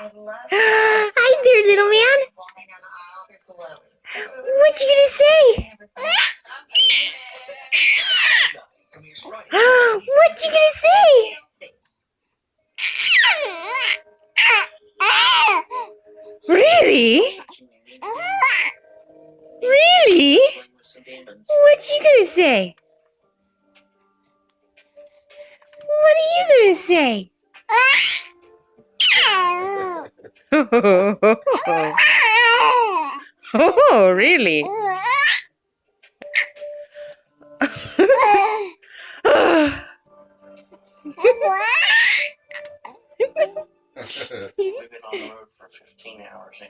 Hi there, little man. What you gonna say? What you gonna say? Really? Really? What you gonna say? What are you gonna say? Oh, really? We've been on the road for 15 hours.